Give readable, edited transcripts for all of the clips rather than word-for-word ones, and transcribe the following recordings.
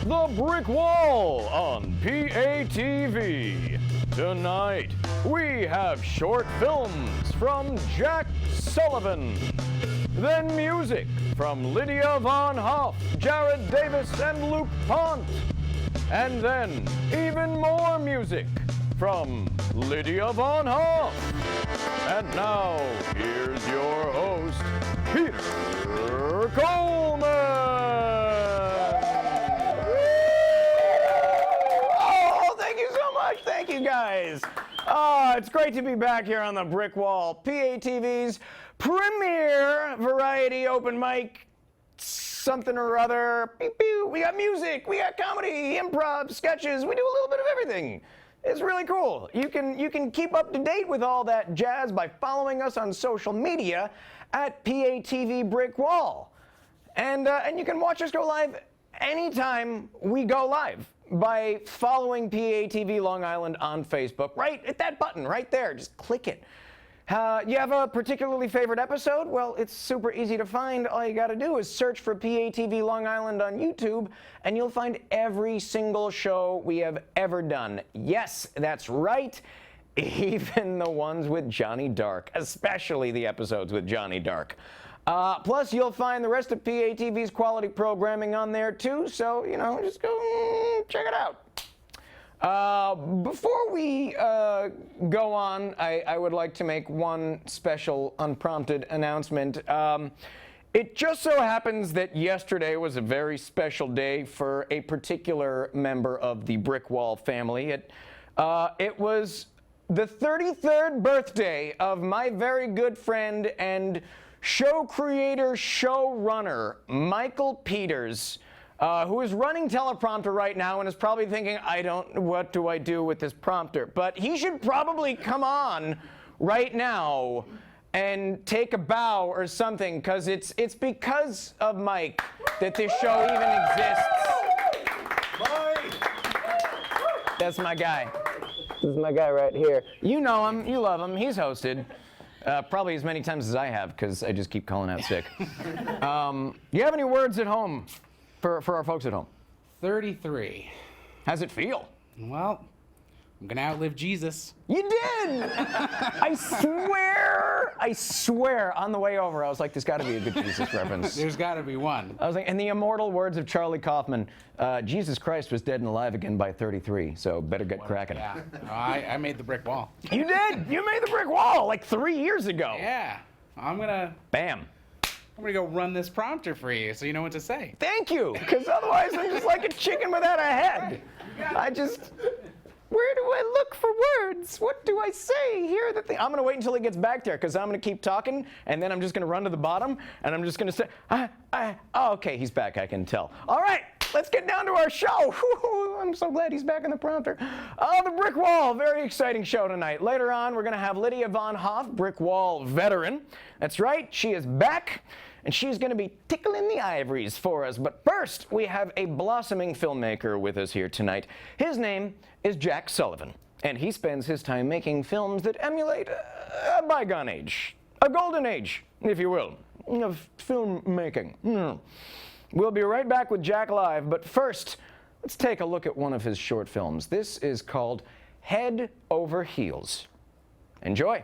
The Brick Wall on PATV. Tonight, we have short films from Jack Sullivan. Then music from Lydia Von Hoff, Jared Davis, and Luke Pont. And then even more music from Lydia Von Hoff. And now, here's your host, Peter Coleman. Oh, thank you so much. Thank you, guys. It's great to be back here on the Brick Wall, PATV's premier variety open mic, something or other. Pew, pew. We got music, we got comedy, improv, sketches. We do a little bit of everything. It's really cool. You can keep up to date with all that jazz by following us on social media at PATV Brick Wall. And you can watch us go live anytime we go live by following PATV Long Island on Facebook. Right at that button right there. Just click it. You have a particularly favorite episode? Well, it's super easy to find. All you got to do is search for PATV Long Island on YouTube, and you'll find every single show we have ever done. Yes, that's right. Even the ones with Johnny Dark, especially the episodes with Johnny Dark. Plus, you'll find the rest of PATV's quality programming on there, too. So, just go check it out. Before we go on, I would like to make one special unprompted announcement. It just so happens that yesterday was a very special day for a particular member of the Brick Wall family. It was the 33rd birthday of my very good friend and show creator, showrunner, Michael Peters, who is running teleprompter right now and is probably thinking, what do I do with this prompter? But he should probably come on right now and take a bow or something, because it's because of Mike that this show even exists. Mike! That's my guy. This is my guy right here. You know him, you love him, he's hosted. Probably as many times as I have, because I just keep calling out sick. You have any words at home? For our folks at home. 33. How's it feel? Well, I'm gonna outlive Jesus. You did! I swear, on the way over, I was like, there's gotta be a good Jesus reference. There's gotta be one. I was like, in the immortal words of Charlie Kaufman, Jesus Christ was dead and alive again by 33, so better get cracking. Yeah, I made the brick wall. You did! You made the brick wall like 3 years ago. Yeah, I'm gonna... Bam. I'm gonna go run this prompter for you so you know what to say. Thank you, because otherwise I'm just like a chicken without a head. Where do I look for words? What do I say here? I'm gonna wait until he gets back there, because I'm gonna keep talking, and then I'm just gonna run to the bottom, and I'm just gonna say, oh, okay, he's back, I can tell. All right, let's get down to our show. I'm so glad he's back in the prompter. The Brick Wall, very exciting show tonight. Later on, we're gonna have Lydia Von Hoff, Brick Wall veteran. That's right, she is back, and she's gonna be tickling the ivories for us. But first, we have a blossoming filmmaker with us here tonight. His name is Jack Sullivan, and he spends his time making films that emulate a bygone age, a golden age, if you will, of filmmaking. We'll be right back with Jack Live, but first, let's take a look at one of his short films. This is called Head Over Heels. Enjoy.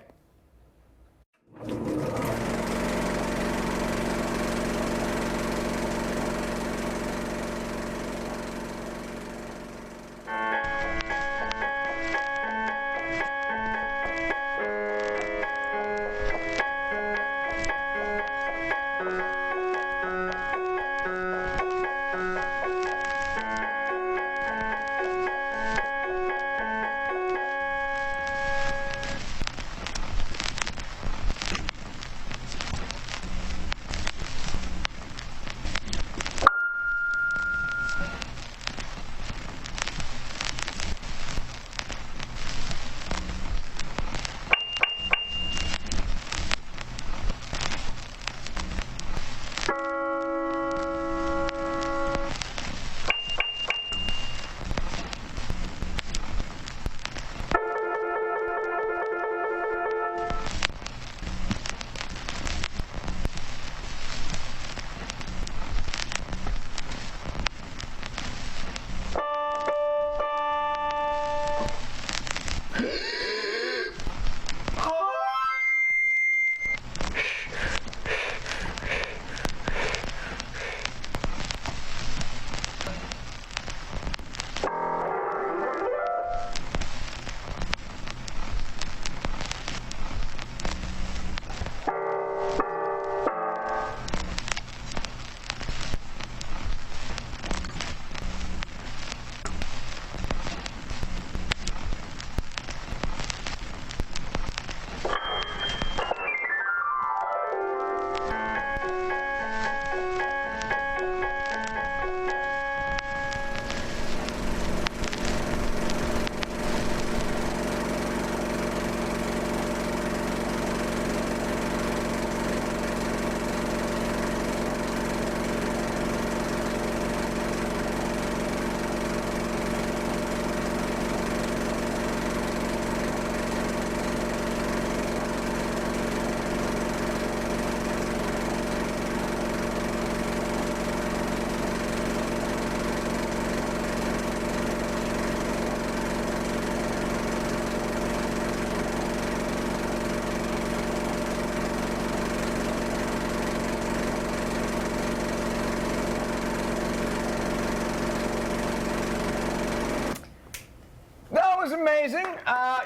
was amazing.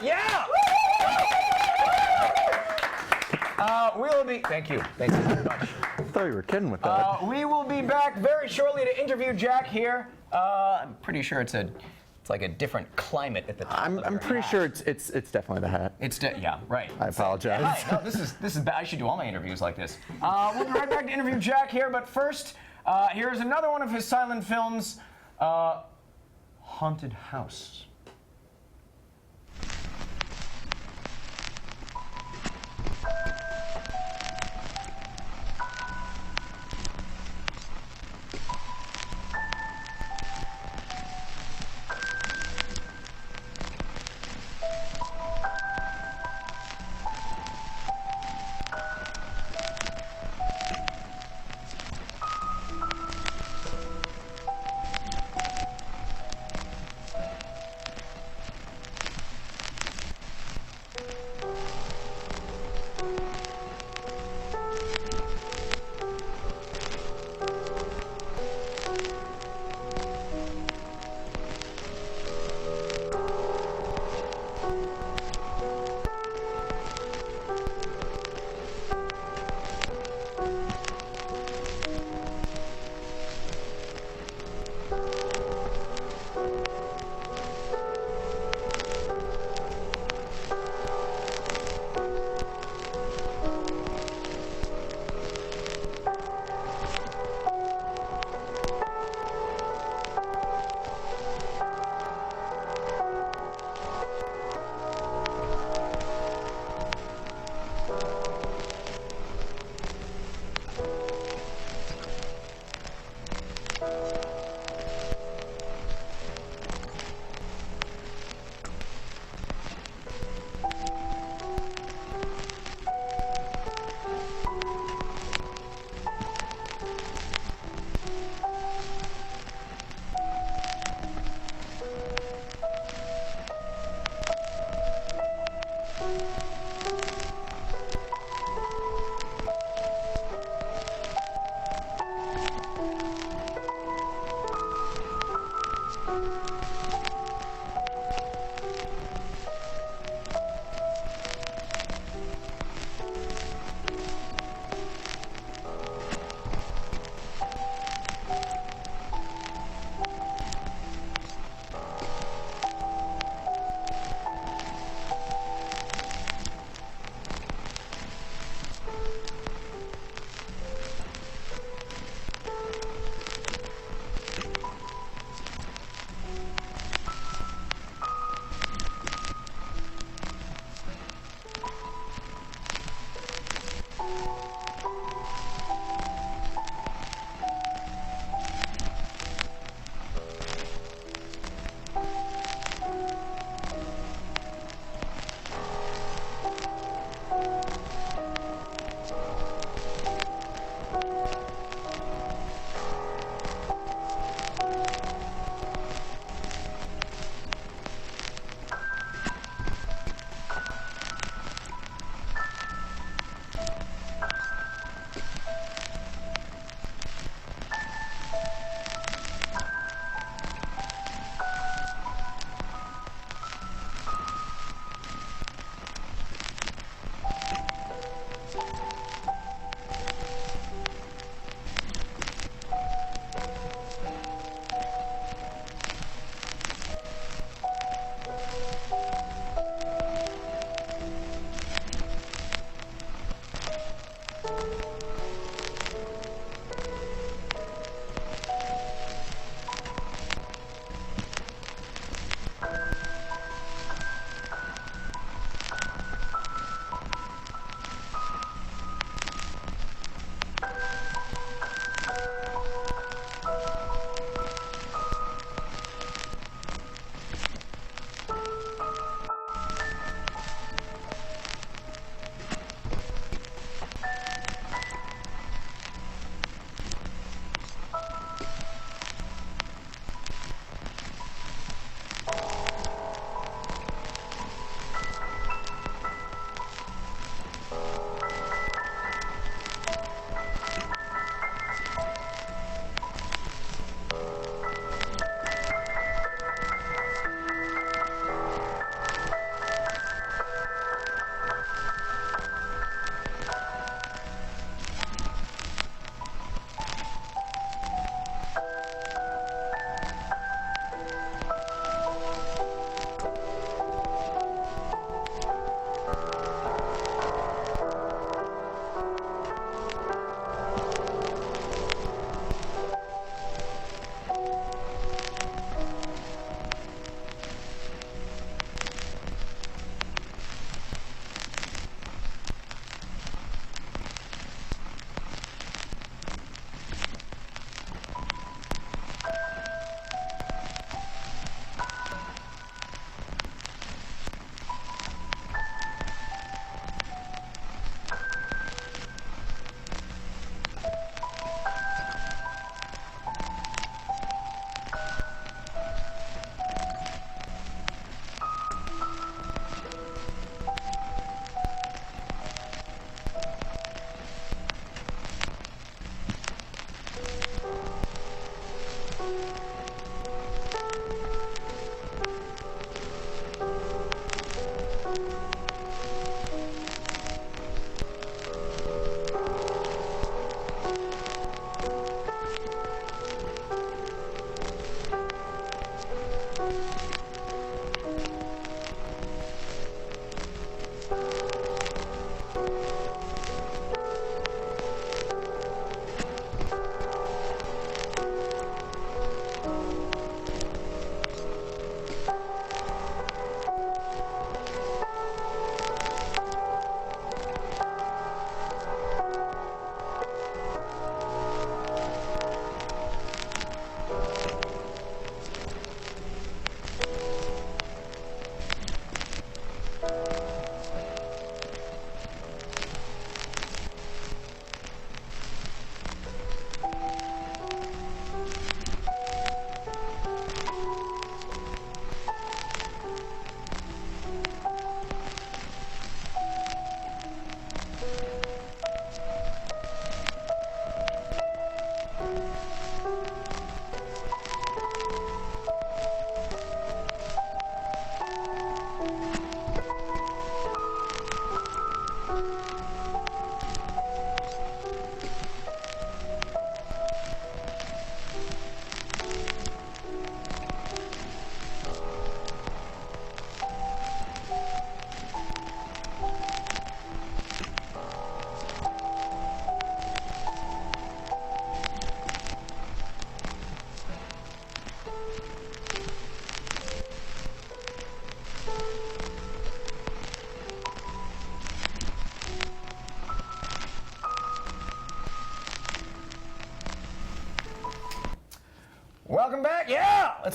Yeah. We'll be. Thank you. Thank you very much. I thought you were kidding with that. We will be back very shortly to interview Jack here. I'm pretty sure it's like a different climate at the top. I'm pretty sure it's definitely the hat. Yeah, right. I apologize. Hi. No, this is bad. I should do all my interviews like this. We'll be right back to interview Jack here, but first, here's another one of his silent films, Haunted House.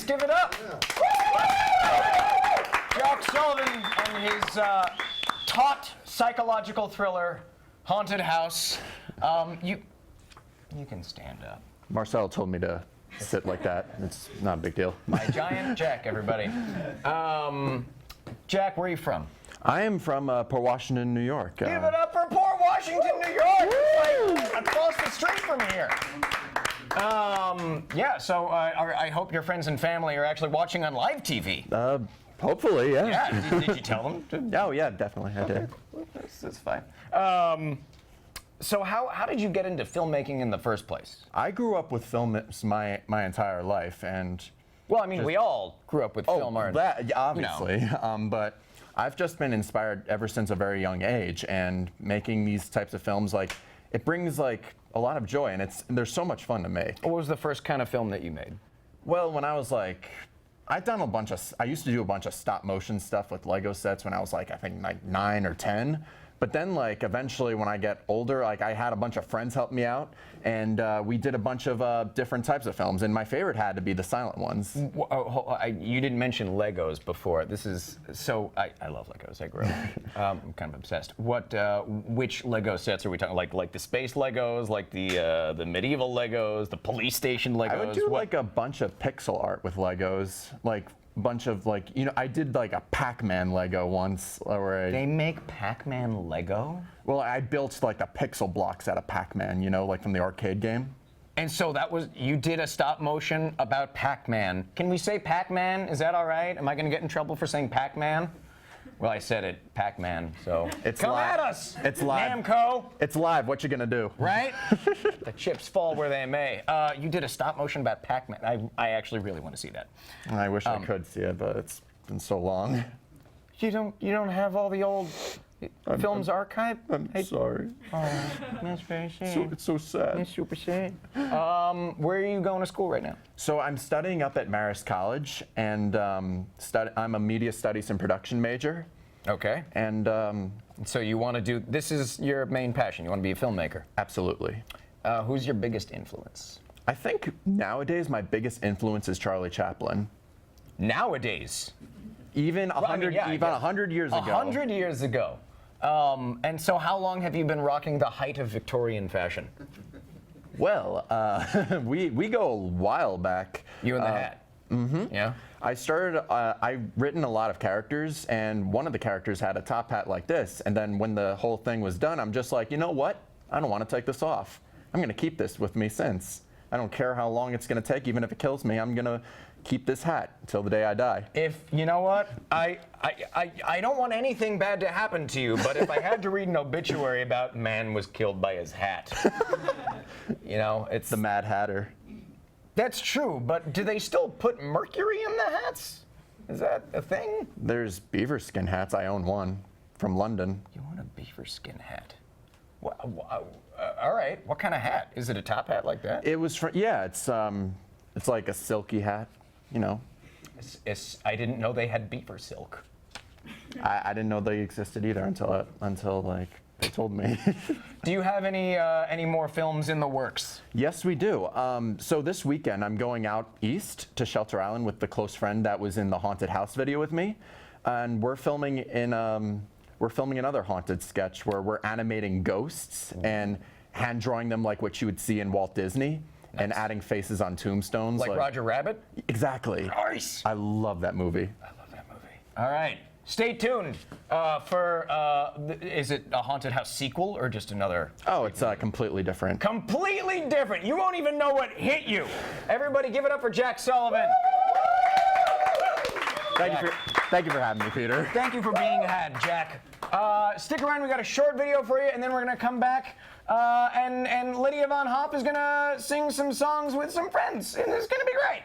give it up. Jack Sullivan and his taut psychological thriller, Haunted House. You can stand up. Marcel told me to sit like that. It's not a big deal. My giant Jack, everybody. Jack, where are you from? I am from Port Washington, New York. Give it up for Port Washington, New York. It's like across the street from here. Yeah, so I hope your friends and family are actually watching on live TV. Hopefully, yeah. Yeah, did you tell them? Oh, yeah, definitely. I did. That's fine. So how did you get into filmmaking in the first place? I grew up with film my entire life, and Well, I mean, we all grew up with film art. that obviously. But I've just been inspired ever since a very young age, and making these types of films, like, it brings like a lot of joy, and they're so much fun to make. What was the first kind of film that you made? Well, when I was like, I used to do a bunch of stop motion stuff with Lego sets when I was like, I think like 9 or 10. But then, like, eventually when I get older, like, I had a bunch of friends help me out, and we did a bunch of different types of films, and my favorite had to be the silent ones. You didn't mention Legos before. This is so. I love Legos. I grew up. I'm kind of obsessed. Which Lego sets are we talking? Like the space Legos, like the medieval Legos, the police station Legos. I would do like a bunch of pixel art with Legos, like bunch of like, I did like a Pac-Man Lego once where They make Pac-Man Lego? well, I built like the pixel blocks out of Pac-Man, like from the arcade game. And so you did a stop motion about Pac-Man. Can we say Pac-Man? Is that all right? Am I going to get in trouble for saying Pac-Man? Well, I said it, Pac-Man, so It's come live. at us, It's live. Namco, It's live. What you gonna do? right? The chips fall where they may. You did a stop motion about Pac-Man. I actually really want to see that. I wish I could see it, but it's been so long. You don't have all the old films archived? I'm sorry. That's very sad. It's so sad. That's super sad. Where are you going to school right now? So I'm studying up at Marist College, and I'm a media studies and production major. Okay. And So you want to do, this is your main passion. You want to be a filmmaker. absolutely. Who's your biggest influence? I think nowadays my biggest influence is Charlie Chaplin. Nowadays. Even 100 years ago. 100 years ago. And so how long have you been rocking the height of Victorian fashion? Well, we go a while back. You and the hat. Mm-hmm. Yeah. I started, I've written a lot of characters, and one of the characters had a top hat like this, and then when the whole thing was done, I'm just like, you know what? I don't want to take this off. I'm going to keep this with me since. I don't care how long it's going to take, even if it kills me, I'm going to keep this hat until the day I die. If, you know what, I don't want anything bad to happen to you, but if I had to read an obituary about man was killed by his hat, it's... The Mad Hatter. That's true, but do they still put mercury in the hats? Is that a thing? There's beaver skin hats. I own one from London. You want a beaver skin hat? All right, what kind of hat? Is it a top hat like that? It was from, yeah, it's like a silky hat, I didn't know they had beaver silk. I didn't know they existed either until like they told me. Do you have any more films in the works? Yes, we do. So this weekend I'm going out east to Shelter Island with the close friend that was in the Haunted House video with me, and we're filming another haunted sketch where we're animating ghosts and hand drawing them like what you would see in Walt Disney. Nice. And adding faces on tombstones. Like Roger Rabbit? Exactly. Nice. I love that movie. All right. Stay tuned for, is it a Haunted House sequel or just another? Oh, it's completely different. Completely different. You won't even know what hit you. Everybody give it up for Jack Sullivan. Thank you for having me, Peter. Thank you for being had, Jack. Stick around, we got a short video for you, and then we're gonna come back, and Lydia Von Hopp is gonna sing some songs with some friends, and it's gonna be great.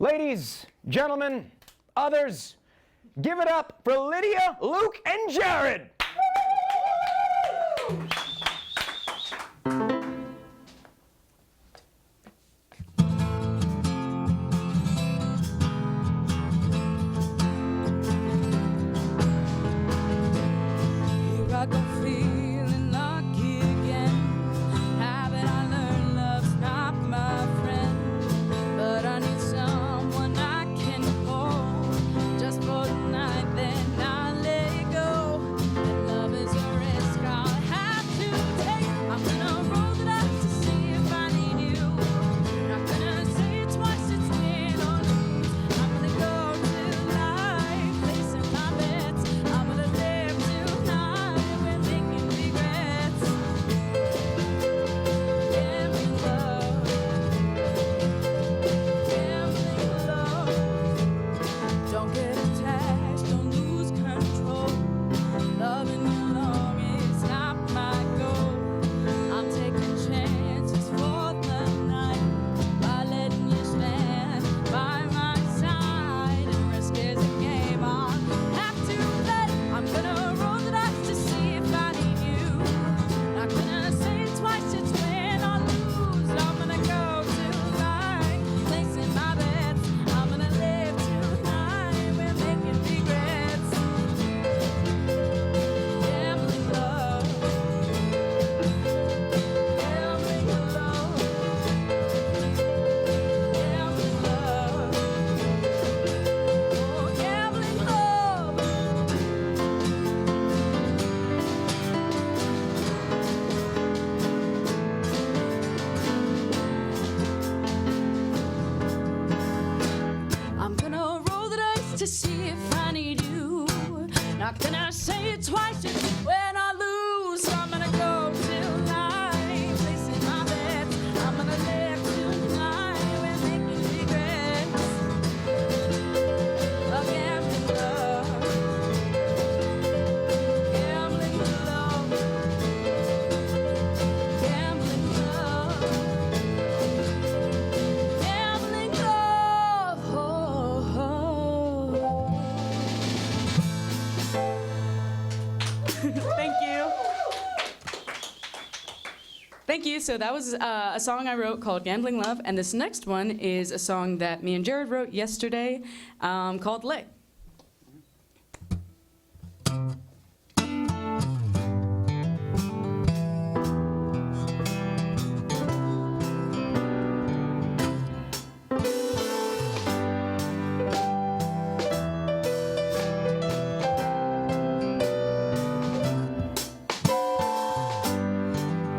Ladies, gentlemen, others, give it up for Lydia, Luke, and Jared. Here I go feeling lucky again. Haven't I learned love's not my friend? But I need someone I can hold just for the night, then I'll let it go. And love is a risk I'll have to take. I'm gonna roll the dice to see if I need you. Not gonna say it twice, it's win or lose. I'm gonna go tonight, placing my bets. I'm gonna live tonight, we're making regrets. Gambling love, gambling love. Don't get attached, don't lose control. Loving you long is not my goal. I'm taking chances for the night by letting you stand by my side. And risk is a game I'll have to play. I'm gonna roll the dice to see if I need you. Not gonna say it twice, it's win or lose. I'm gonna go tonight, placing my bets. I'm gonna live tonight, we're making regrets. Gambling love, gambling love, gambling love, oh gambling love. I'm gonna roll the dice to see if I need you. Not gonna say it twice, it's when I lose. I'm gonna go tonight, placing my bets. I'm gonna live tonight, we're making regrets. A gambling love, gambling love, gambling love, gambling love. Thank you. Thank you. So that was a song I wrote called Gambling Love. And this next one is a song that me and Jared wrote yesterday called Lay.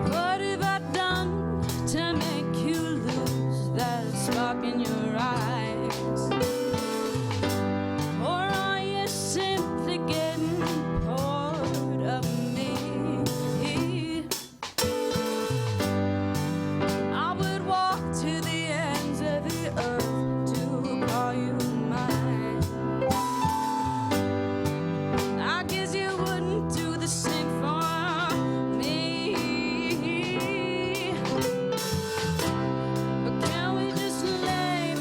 What have I done to make you lose that spark in your eyes? Or are you simply getting bored of me? I would walk to the ends of the earth to call you mine. I guess you wouldn't do the same for me. But can we just lay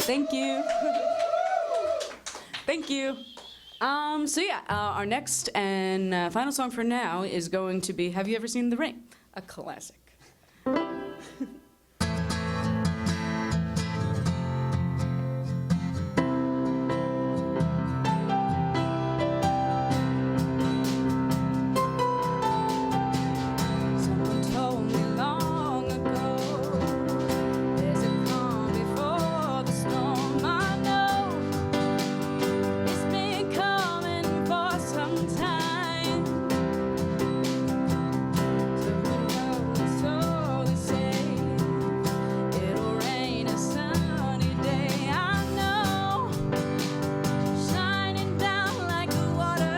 Thank you. Thank you. So yeah, our next and final song for now is going to be Have You Ever Seen the Rain? A classic. Someone told me long ago, there's a calm before the storm. I know it's been coming for some time. So who knows? So they say it'll rain a sunny day. I know, shining down like the water.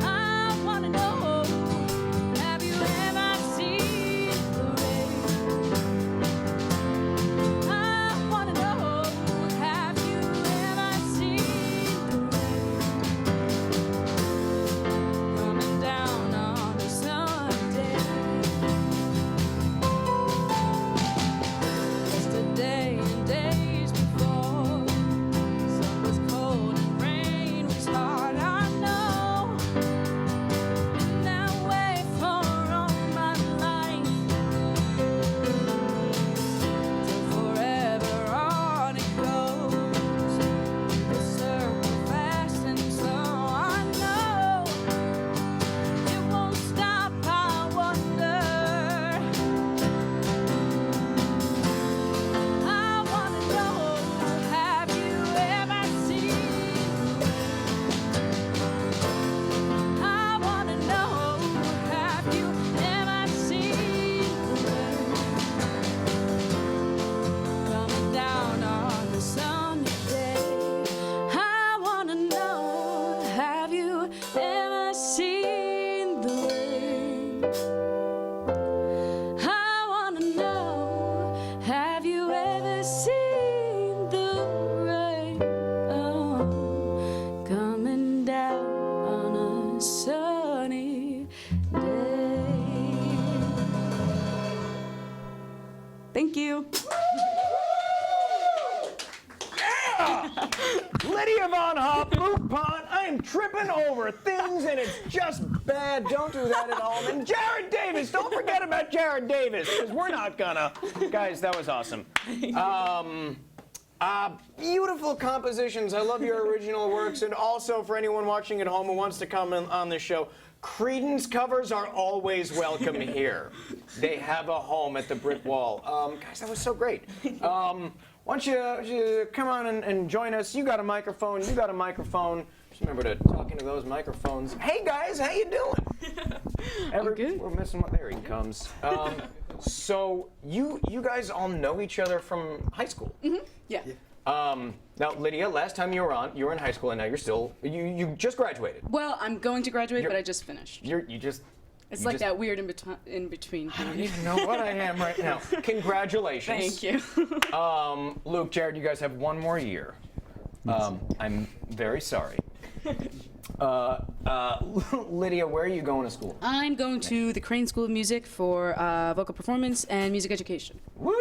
I wanna know, have you ever seen the rain? I wanna know, have you ever seen the rain coming down on a Sunday? Yesterday and days before, sun was cold and rain was hard. I know. Been that way for all my life. Till forever on it goes. The circle fast and slow. I know it won't stop. I wonder. I wanna know, have you ever seen? I wanna know, have you ever seen the rain coming down on a sunny day? I wanna know, have you ever seen the rain? I wanna know, have you ever seen the rain? Oh, coming down on a sunny day. Thank you. Lydia Von Hopp, Luke Pont, I am tripping over things and it's just bad. Don't do that at home. And Jared Davis, don't forget about Jared Davis, because we're not gonna. Guys, that was awesome. Beautiful compositions. I love your original works. And also for anyone watching at home who wants to comment on this show, Creedence covers are always welcome here. They have a home at the Brick Wall. Guys, that was so great. Why don't you come on and join us? You got a microphone. You got a microphone. Just remember to talk into those microphones. Hey guys, how you doing? good. We're missing one. There he comes. So you guys all know each other from high school. Yeah. Now, Lydia, last time you were on, you were in high school, and now you're still. You just graduated. Well, I'm going to graduate, but I just finished. You just. It's you like just- that weird in between. I don't even know what I am right now. Congratulations. Thank you. Luke, Jared, you guys have one more year. I'm very sorry. Lydia, where are you going to school? I'm going to the Crane School of Music for vocal performance and music education. Woo!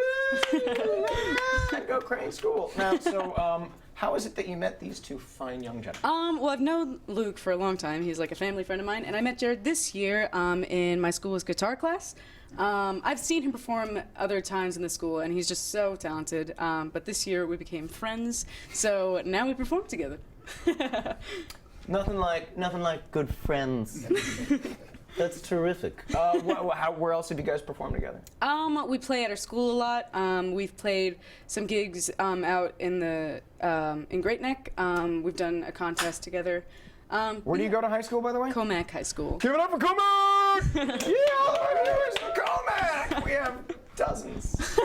Go Crane School. Now, so how is it that you met these two fine young gentlemen? Well, I've known Luke for a long time. He's like a family friend of mine, and I met Jared this year in my school's guitar class. I've seen him perform other times in the school, and he's just so talented. But this year we became friends, so now we perform together. Nothing like good friends. That's terrific. Where else have you guys performed together? We play at our school a lot. We've played some gigs out in the in Great Neck. We've done a contest together. Where do you go to high school, by the way? Comac High School. Give it up for Comac! Yeah, all our viewers for Comac! We have dozens.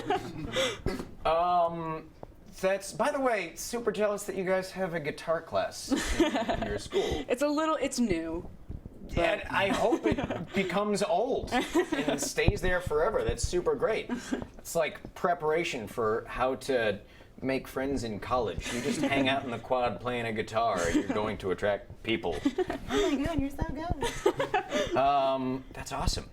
That's, by the way, super jealous that you guys have a guitar class in your school. It's new. And I hope it becomes old and stays there forever. That's super great. It's like preparation for how to make friends in college. You just hang out in the quad playing a guitar and you're going to attract people. Oh my God, you're so good. That's awesome.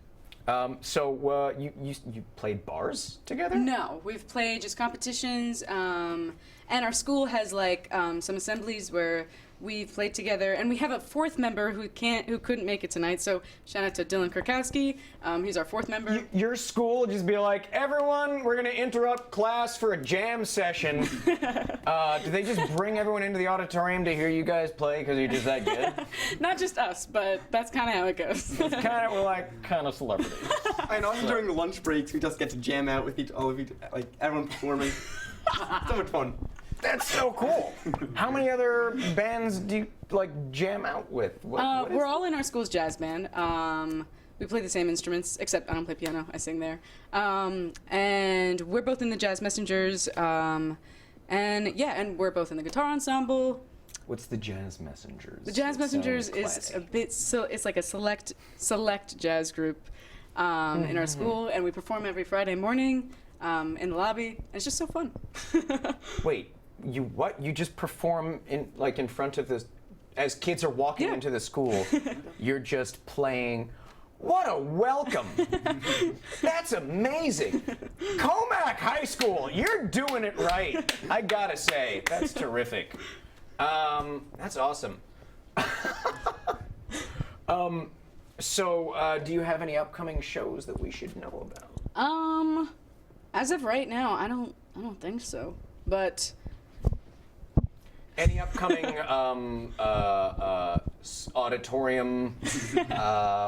So you played bars together? No, we've played just competitions, and our school has like some assemblies where we've played together, and we have a fourth member who couldn't make it tonight. So shout out to Dylan Kurkowski. He's our fourth member. Your school would just be like, everyone, we're gonna interrupt class for a jam session. Do they just bring everyone into the auditorium to hear you guys play because you're just that good? Not just us, but that's kind of how it goes. We're like kind of celebrities. And also during the lunch breaks, we just get to jam out with all of you, like everyone performing. So much fun. That's so cool. How many other bands do you like jam out with? What is We're all in our school's jazz band. We play the same instruments, except I don't play piano. I sing there. And we're both in the Jazz Messengers. And we're both in the guitar ensemble. What's the Jazz Messengers? The Jazz It Messengers sounds is classy. a bit it's like a select jazz group in our school, and we perform every Friday morning in the lobby. And it's just so fun. Wait, you just perform in front of this as kids are walking Yeah. into the school? You're just playing. What a welcome. That's amazing. Comac High School, you're doing it right. I gotta say, that's terrific. That's awesome. So do you have any upcoming shows that we should know about? As of right now, I don't think so. But Any upcoming auditorium?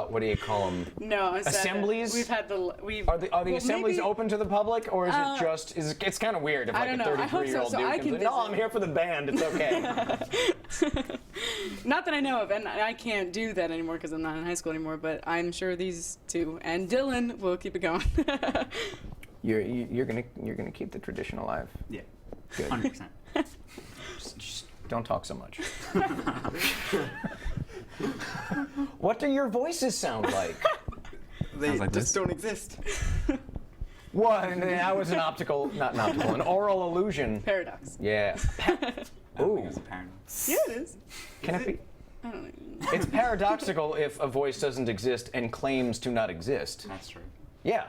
What do you call them? no, it's Assemblies? We've had Are the well, assemblies maybe- open to the public, or is it just? It's kind of weird if I like don't a know. I hope 33-year-old so. dude I comes can in. No, visit. I'm here for the band. It's okay. Not that I know of, and I can't do that anymore because I'm not in high school anymore. But I'm sure these two and Dylan will keep it going. You're gonna keep the tradition alive. Yeah, Good. 100%. Just don't talk so much. What do your voices sound like? They Sounds like just this. don't exist. What? That was an an oral illusion. Paradox. Yeah. Ooh. Ooh. Yeah, it is. Can it be? I don't know. It's paradoxical if a voice doesn't exist and claims to not exist. That's true. Yeah.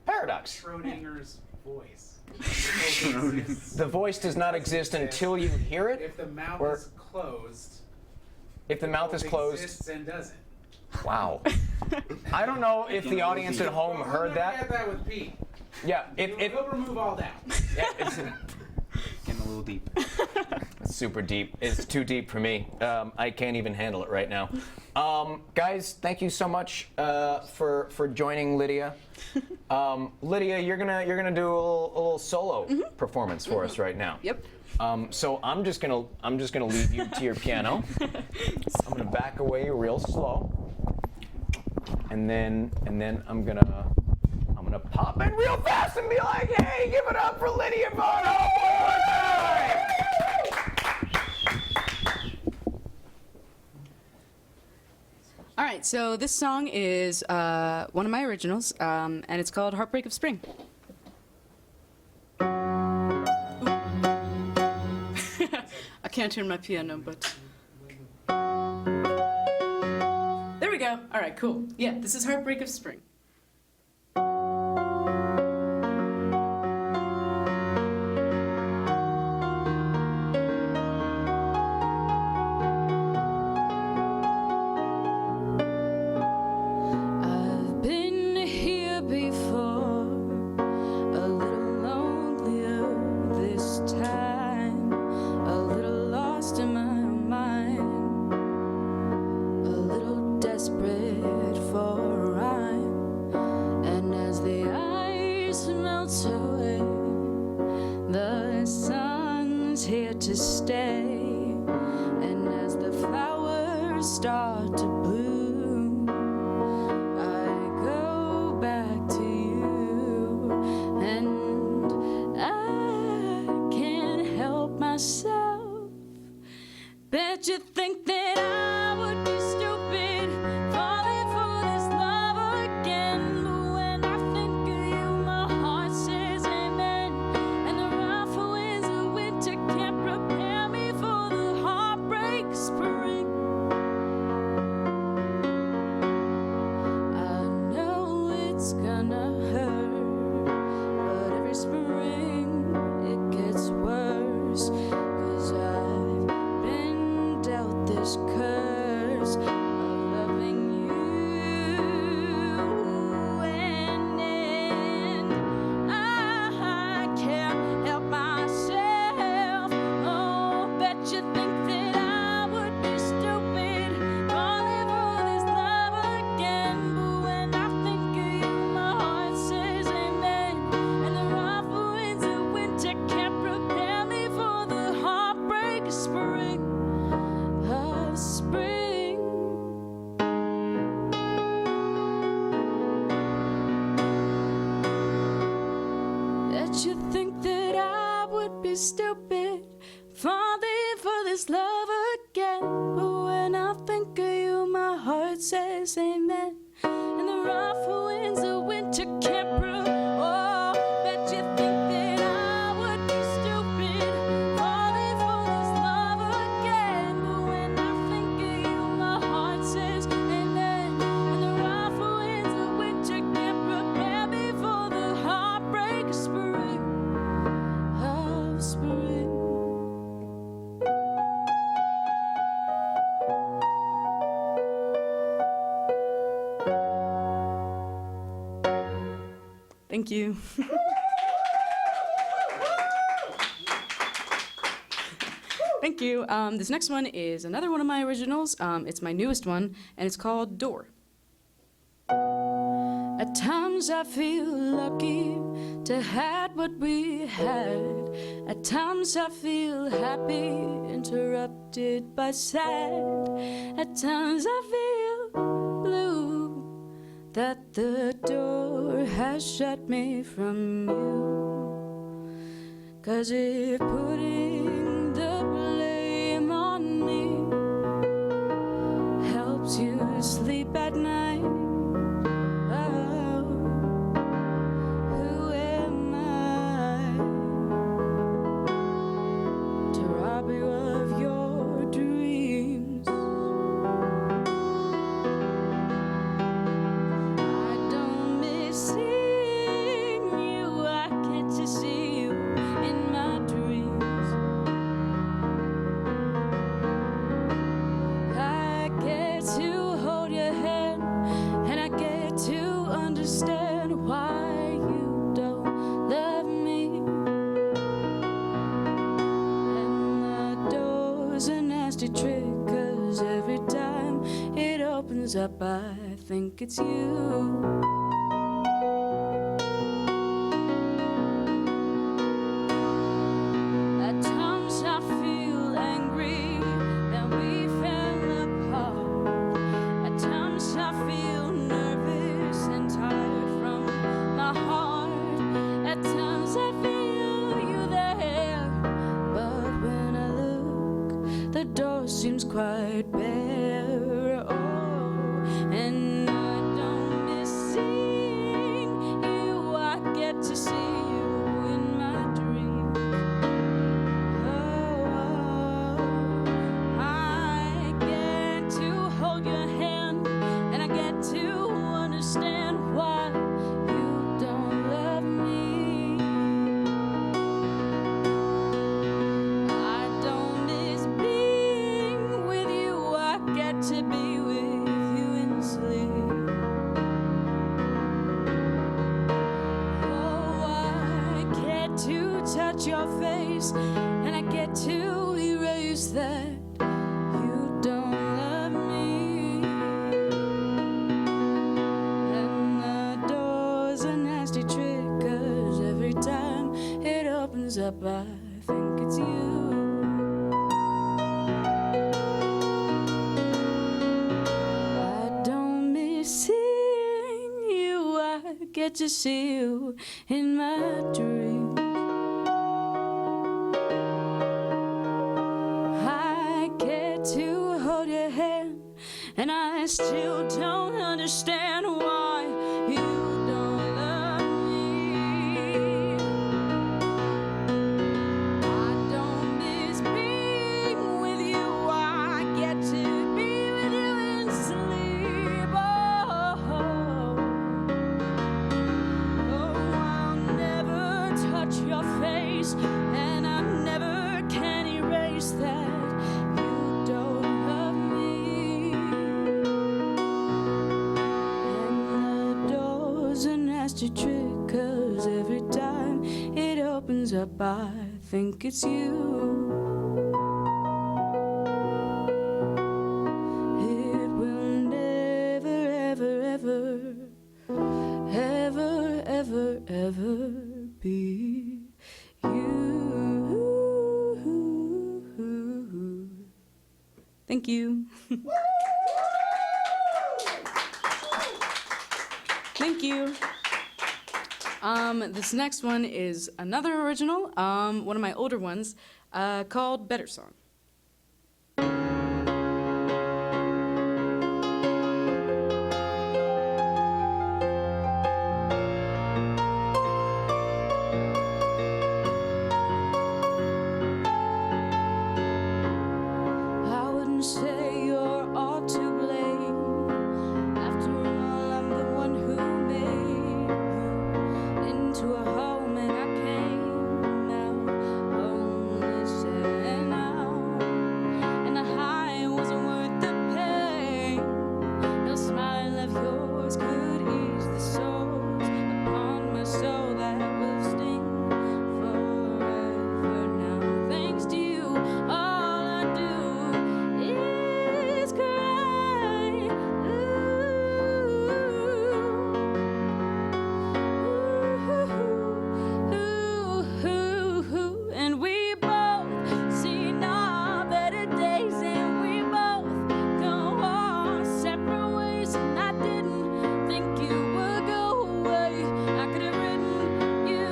Paradox. Schrodinger's voice. The voice does not exist until you hear it. If the mouth Or- is closed, If the mouth is it closed. exists and doesn't. Wow. I don't know if the audience at home Well, heard we'll never that. get that with Pete. Yeah. He'll remove all doubt. Yeah, it's Getting a little deep. super deep. It's too deep for me. I can't even handle it right now. Guys, thank you so much for joining Lydia. Lydia, you're gonna do a little solo performance for us right now. Yep. So I'm just gonna leave you to your piano. I'm gonna back away real slow, and then I'm gonna pop in real fast and be like, hey, give it up for Lydia Bono one more time. All right, so this song is one of my originals, and it's called Heartbreak of Spring. I can't turn my piano, but... There we go. All right, cool. Yeah, this is Heartbreak of Spring. I've been here before, a little lonelier this time, a little lost in my mind, a little desperate for a rhyme. And as the ice melts away, the sun's here to stay. And as the flowers start to bloom, I go back to you, and I can't help myself. Bet you think that I would be stupid, falling for this love again. But when I think of you, my heart says amen. And the rough winds of winter can't prepare me for the heartbreak spring. I know I heard. But every spring it gets worse, 'cause I've been dealt this curse of loving you. And then I can't help myself. Oh, bet you think that I would be stupid falling for this love again. But when I think of you, my heart says amen. And the rough winds of winter can't prepare me for the heartbreak of spring. Of spring. That you think that I would be stupid falling for this love again. But when I think of you, my heart says amen. And the rough winds of winter can't prove. Oh, bet you think that I would be stupid falling for this love again. But when I think of you, my heart says amen. And the rough winds of winter can't prepare me for the heartbreak of spring. Of spring. Thank you. Thank you. This next one is another one of my originals. It's my newest one, and it's called Door. At times I feel lucky to had what we had. At times I feel happy, interrupted by sad. At times I feel blue, that the door has shut me from you. 'Cause if putting the blame on me helps you sleep at night, oh, who am I to rob you of your dreams? I don't miss seeing you, I get to see you in my dreams. I get to hold your hand, and I get to understand why you don't love me. And the door's a nasty trick, 'cause every time it opens up I think it's you. At times I feel angry that we fell apart. At times I feel nervous and tired from my heart. At times I feel you there, but when I look, the door seems quite bare. Oh, and I don't miss seeing you, I get to see you in my dreams. Oh, I get to hold your hand, and I get to understand why you don't love me. I don't miss being with you, I get to be with you in sleep. Oh, I get to touch your face, and I get to erase that you don't love me. And the door's a nasty trick, 'cause every time it opens up I think it's you. I don't miss seeing you, I get to see you in my dreams. I get to hold your hand, and I still don't understand why you don't love me. I don't miss being with you, I get to be with you in sleep. Oh, just a trick, 'cause every time it opens up, I think it's you. It will never, ever, ever, ever, ever, ever be you. Thank you. Thank you. This next one is another original, one of my older ones, called Better Song. I wouldn't say you're all to blame. After all, I'm the one who made you into a home, and I came out homeless and out. And the high wasn't worth the pain. No smile of yours could ease the sores upon my soul that will sting forever now. Thanks to you, all I do is cry. And we both seen our better days, and we both go our separate ways. And I didn't think you would go away. I could have written you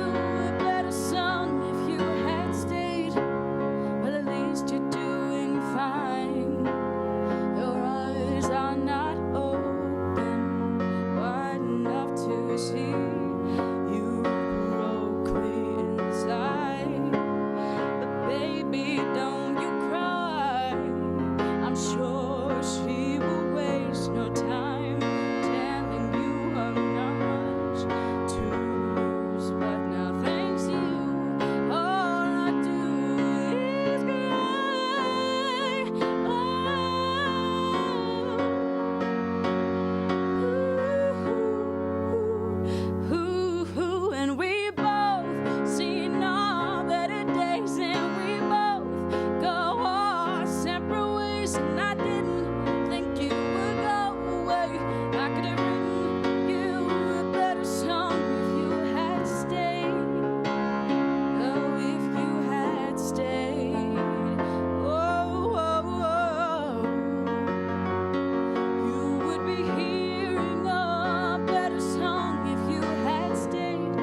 a better song if you had stayed. Well, at least you're doing fine. Your eyes are not open wide enough to see. You broke me inside. But baby, don't you cry. I'm sure she will waste no time telling you how much to lose. But now thanks to you, all I do is cry. And we both seen our better days, and we both go our separate ways. And I didn't think you would go away. I could have written you a better song if you had stayed. Oh, if you had stayed. Oh, oh, oh. You would be hearing a better song if you had stayed.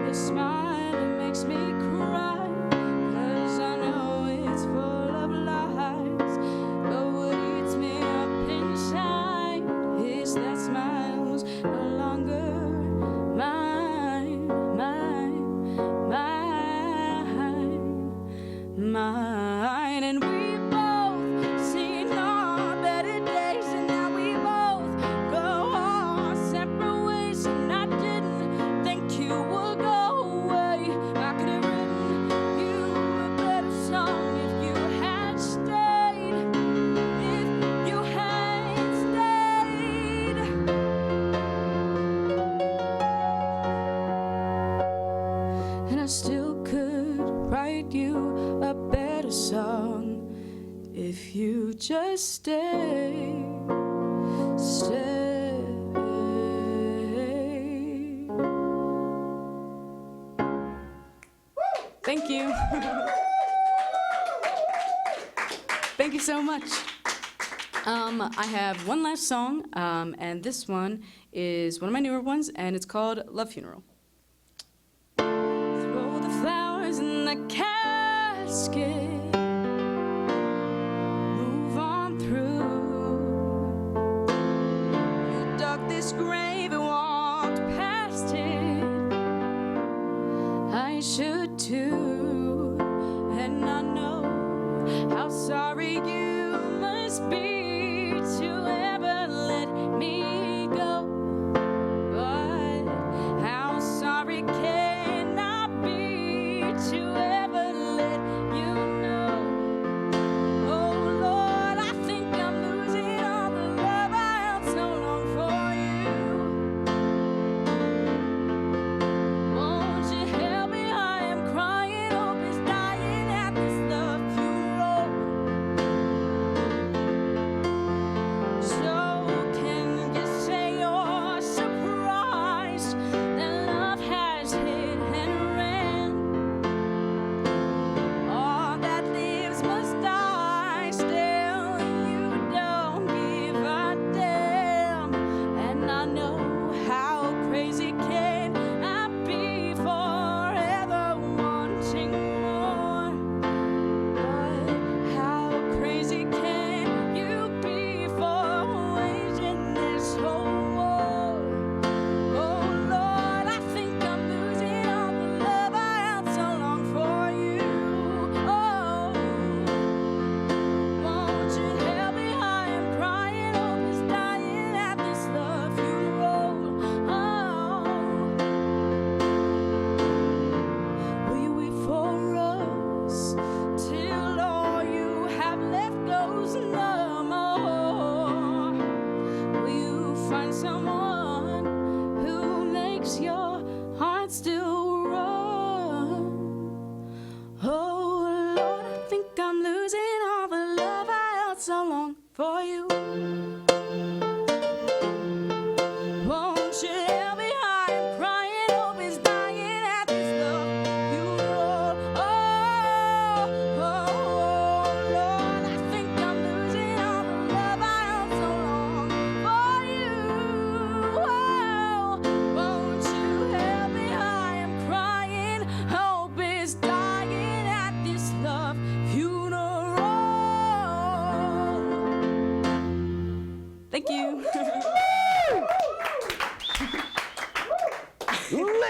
Your smile, it makes me cry, 'cause I know it's full of lies. But what eats me up inside is that smile's no longer mine, mine. And we both seen our better days, and now we both go our separate ways. And I didn't think you would go away. I could have written you a better song if you had stayed. If you had stayed. And I still could write you a better song if you just stay. Thank you. Thank you so much. I have one last song, and this one is one of my newer ones, and it's called Love Funeral. Throw the flowers in the casket. Move on through. You dug this grave and walked past it. I should too. And I know how sorry you must be to ever let me go. But how sorry can I be to ever let you know? Oh Lord, I think I'm losing all the love I held so long for you.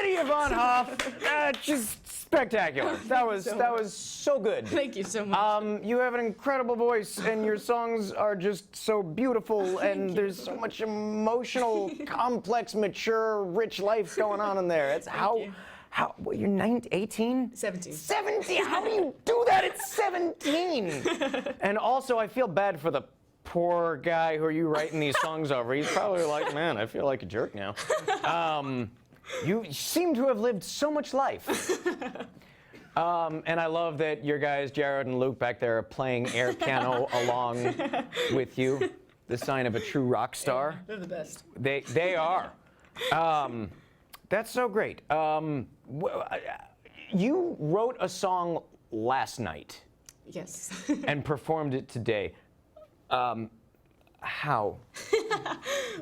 Lydia Von Hoff, just spectacular. That was so good. Thank you so much. You have an incredible voice, and your songs are just so beautiful, and there's so much emotional, complex, mature, rich life going on in there. It's you. Well, you're 18? 17. 17? How do you do that at 17? And also, I feel bad for the poor guy who are you writing these songs over. He's probably like, man, I feel like a jerk now. You seem to have lived so much life. And I love that your guys, Jared and Luke, back there are playing air piano along with you. The sign of a true rock star. They're the best. They are. That's so great. You wrote a song last night Yes. and performed it today. How?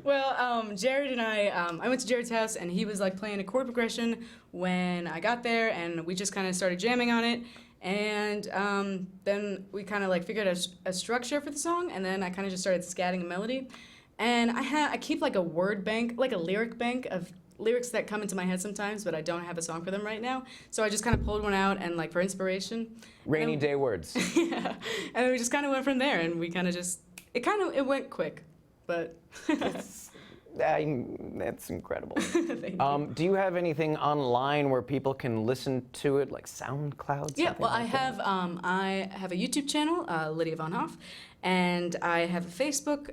Well, Jared and I went to Jared's house, and he was like playing a chord progression when I got there, and we just kind of started jamming on it. And then we kind of like figured out a structure for the song, and then I kind of just started scatting a melody. And I keep like a word bank, like a lyric bank of lyrics that come into my head sometimes, but I don't have a song for them right now. So I just kind of pulled one out and like for inspiration. Rainy day words. Yeah. And then we just kind of went from there, and we kind of just, it went quick, but. That's incredible. Thank you. Do you have anything online where people can listen to it, like SoundCloud? Yeah, something well, like that? I have a YouTube channel, Lydia Von Hoff, and I have a Facebook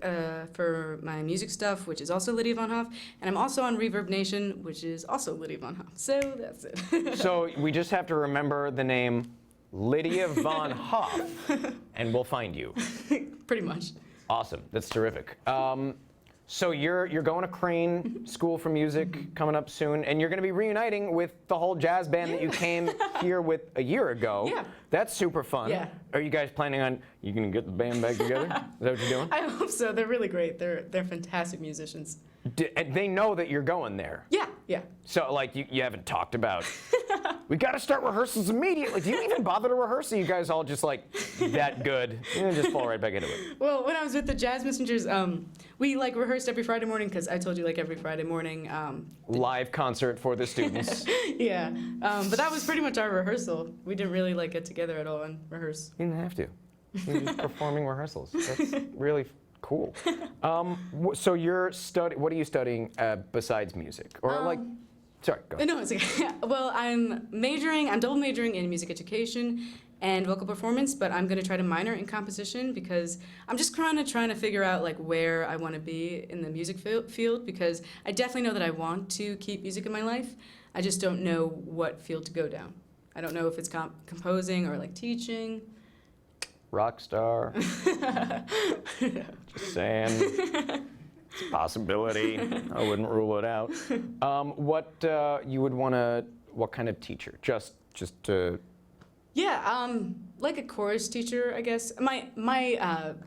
for my music stuff, which is also Lydia Von Hoff, and I'm also on Reverb Nation, which is also Lydia Von Hoff. So that's it. So we just have to remember the name Lydia Von Hoff, and we'll find you. Pretty much. Awesome. That's terrific. So you're going to Crane School for Music coming up soon, and you're going to be reuniting with the whole jazz band that you came here with a year ago. Yeah. That's super fun. Yeah. Are you guys planning on you going to get the band back together? Is that what you're doing? I hope so. They're really great. They're fantastic musicians. And they know that you're going there. Yeah, yeah. So like you haven't talked about. We got to start rehearsals immediately. Do you even bother to rehearse? Are you guys all just like that good? You just fall right back into it. Well, when I was with the Jazz Messengers, we like rehearsed every Friday morning because I told you like every Friday morning. Live concert for the students. Yeah, but that was pretty much our rehearsal. We didn't really like get together at all and rehearse. You didn't have to. You're just performing rehearsals. That's really cool. So you're what are you studying besides music? Or like, sorry, go ahead. No, it's okay. Well, I'm double majoring in music education and vocal performance, but I'm gonna try to minor in composition because I'm just trying to figure out like where I want to be in the music field because I definitely know that I want to keep music in my life. I just don't know what field to go down. I don't know if it's composing or like teaching. Rock star. Just saying. It's a possibility. I wouldn't rule it out. What you would want to? What kind of teacher? Just to. Yeah, like a chorus teacher, I guess. My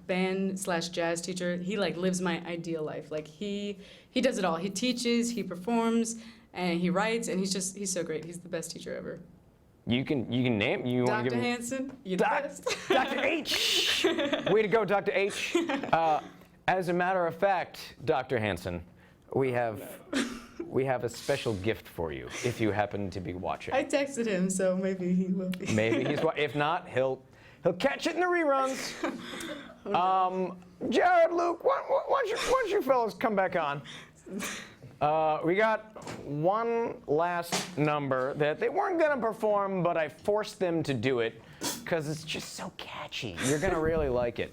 band/jazz teacher, he like lives my ideal life. Like he does it all. He teaches, he performs, and he writes, and he's so great. He's the best teacher ever. You can name. You want to Dr. give him? Hanson, you're the best. Dr. H. Way to go, Dr. H. As a matter of fact, Dr. Hanson, we have a special gift for you if you happen to be watching. I texted him, so maybe he will be. Maybe he's. If not, he'll catch it in the reruns. Jared, Luke, why don't you fellows come back on? We got one last number that they weren't gonna perform, but I forced them to do it because it's just so catchy. You're gonna really like it.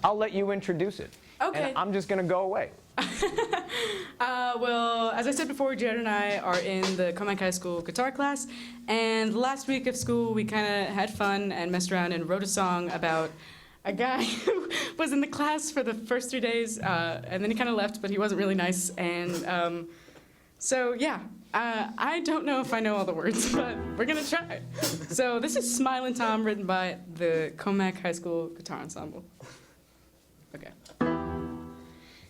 I'll let you introduce it. Okay. And I'm just gonna go away. Well, as I said before, Jared and I are in the Comac High School guitar class, and the last week of school we kind of had fun and messed around and wrote a song about a guy who was in the class for the first 3 days, and then he kind of left, but he wasn't really nice, and so yeah, I don't know if I know all the words, but we're gonna try. So this is Smilin' Tom, written by the Comac High School Guitar Ensemble. Okay.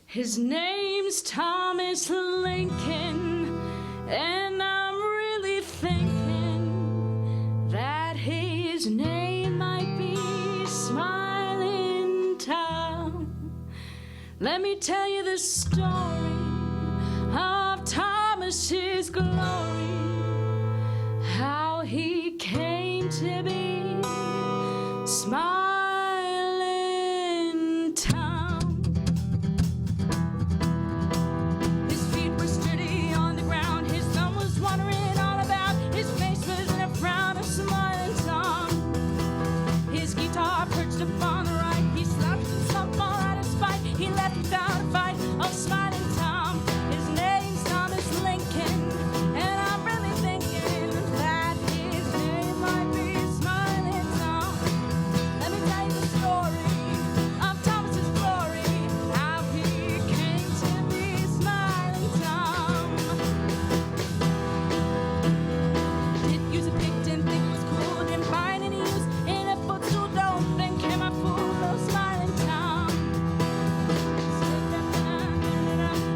His name's Thomas Lincoln, and I'm really thinking that his name might be Smiling Tom. Let me tell you the story of Tom. Thomas's glory, how he came to be, smiling Tom. His feet were sturdy on the ground, his thumb was wandering all about, his face was in a frown of smiling Tom. His guitar perched upon the right, he slouched and slumped all out of spite, he left without a fight, oh smiling Tom. His name's Thomas Lincoln, and I'm really thinking that his name might be Smiling Tom. Let me tell you the story of Thomas's glory, how he came to be Smiling Tom. Didn't use a pick, didn't think it was cool, didn't find any use in a footstool, don't think him a fool, oh Smiling Tom.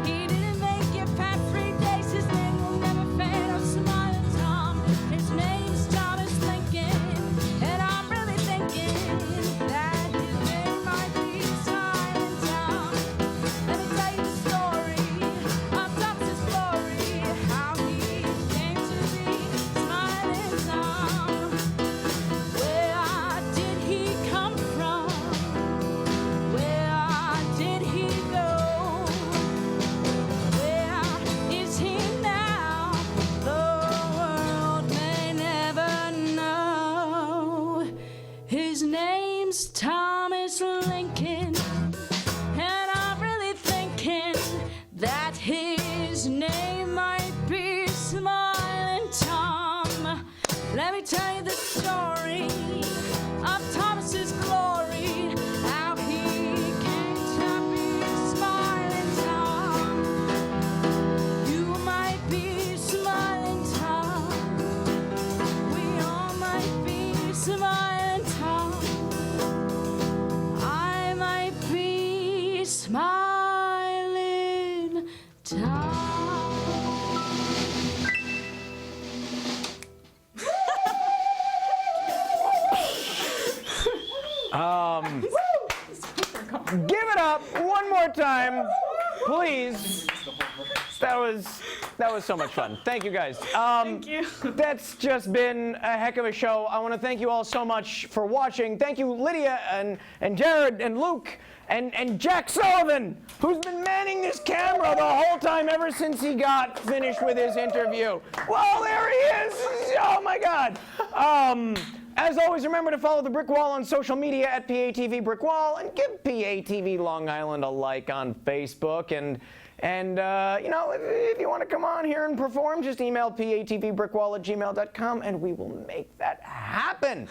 He didn't make it past 3 days, his name will never fade, oh Smiling Tom. His name's Thomas Lincoln, and I'm really thinking that his name might be Smiling Tom. Let me tell you the story of Thomas's glory, how he came to be Smiling Tom. Where did he come from? Where did he go? Where is he now? The world may never know. His name's Thomas Lincoln, and I'm really thinking that his name might be Smiling Tom. Let me tell you the story of Thomas's glory, how he came to be Smiling Tom. You might be Smiling Tom. We all might be Smiling Tom. I might be Smiling Tom. Give it up one more time, please. That was so much fun. Thank you, guys. Thank you. That's just been a heck of a show. I want to thank you all so much for watching. Thank you, Lydia and Jared and Luke and Jack Sullivan, who's been manning this camera the whole time ever since he got finished with his interview. Well, there he is. Oh my God. As always, remember to follow The Brick Wall on social media at PATV Brick Wall, and give PATV Long Island a like on Facebook. And you know, if you want to come on here and perform, just email patvbrickwall@gmail.com, and we will make that happen.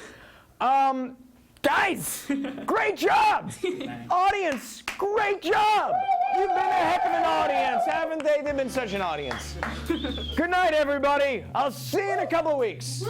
Guys, great job! Audience, great job! You've been a heck of an audience, haven't they? They've been such an audience. Good night, everybody. I'll see you in a couple of weeks.